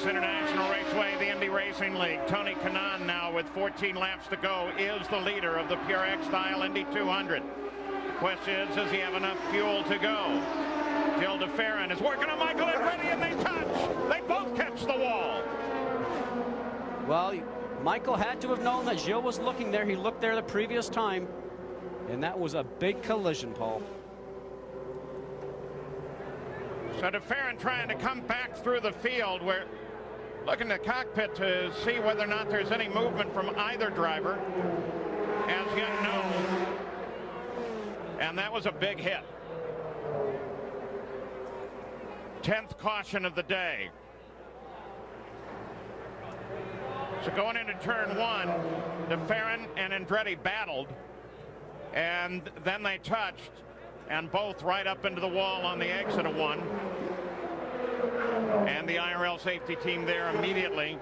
Phoenix International Raceway, the Indy Racing League. Tony Kanaan now with 14 laps to go is the leader of the PureX style Indy 200. The question is, does he have enough fuel to go? Gil de Ferran is working on Michael Andretti, and they touch. They both catch the wall. Well, Michael had to have known that Gil was looking there. He looked there the previous time, and that was a big collision, Paul. So de Ferran trying to come back through the field. We're looking at the cockpit to see whether or not there's any movement from either driver. As yet, no. And that was a big hit. 10th caution of the day. So going into turn one, de Ferran and Andretti battled, and then they touched, and both right up into the wall on the exit of one. And the IRL safety team there immediately.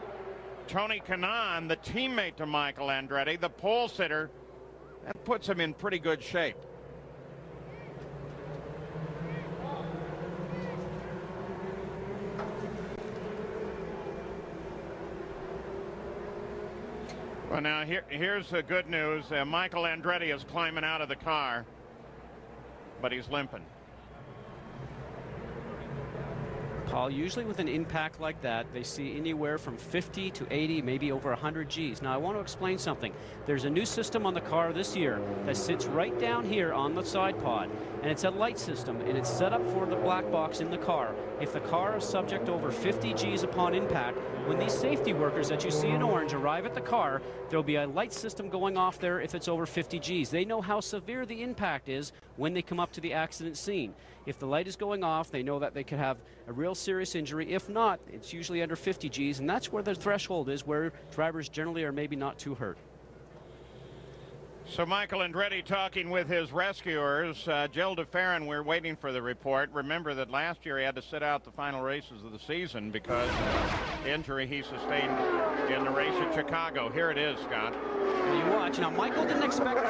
Tony Kanaan, the teammate to Michael Andretti, the pole sitter, that puts him in pretty good shape. Well, now here's the good news. Michael Andretti is climbing out of the car, but he's limping. Paul, usually with an impact like that, they see anywhere from 50 to 80, maybe over 100 Gs. Now, I want to explain something. There's a new system on the car this year that sits right down here on the side pod, and it's a light system, and it's set up for the black box in the car. If the car is subject to over 50 Gs upon impact, when these safety workers that you see in orange arrive at the car, there'll be a light system going off there if it's over 50 Gs. They know how severe the impact is when they come up to the accident scene. If the light is going off, they know that they could have a real serious injury. If not, it's usually under 50 Gs, and that's where the threshold is, where drivers generally are maybe not too hurt. So Michael Andretti talking with his rescuers. Gil de Ferran, we're waiting for the report. Remember that last year he had to sit out the final races of the season because of the injury he sustained in the race at Chicago. Here it is, Scott. You watch. Now, Michael didn't expect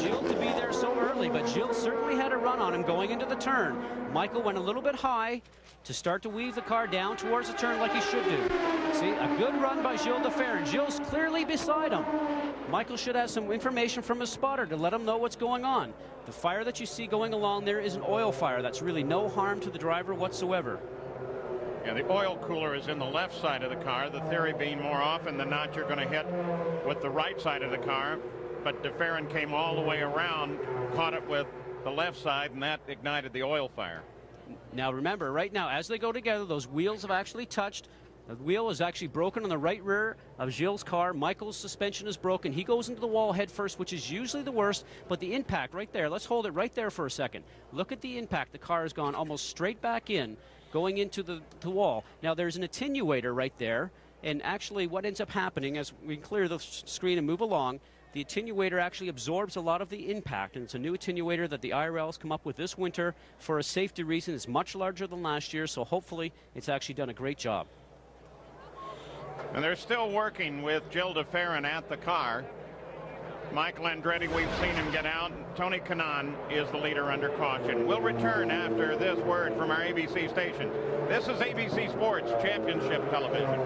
Gil to be there so early, but Gil certainly had a run on him going into the turn. Michael went a little bit high to start to weave the car down towards the turn like he should do. See, a good run by Gil de Ferran. Gil's clearly beside him. Michael should have some information from his spotter to let him know what's going on. The fire that you see going along there is an oil fire. That's really no harm to the driver whatsoever. Yeah, the oil cooler is in the left side of the car. The theory being more often than not you're going to hit with the right side of the car. But de Ferran came all the way around, caught it with the left side, and that ignited the oil fire. Now remember, right now, as they go together, those wheels have actually touched. The wheel is actually broken on the right rear of Gilles' car. Michael's suspension is broken. He goes into the wall head first, which is usually the worst, but the impact right there, let's hold it right there for a second. Look at the impact. The car has gone almost straight back in, going into the wall. Now there's an attenuator right there, and actually what ends up happening as we clear the screen and move along, the attenuator actually absorbs a lot of the impact, and it's a new attenuator that the IRL's come up with this winter for a safety reason. It's much larger than last year, so hopefully it's actually done a great job. And they're still working with Gil de Ferran at the car. Michael Andretti, we've seen him get out. Tony Kanaan is the leader under caution. We'll return after this word from our ABC station. This is ABC Sports Championship Television.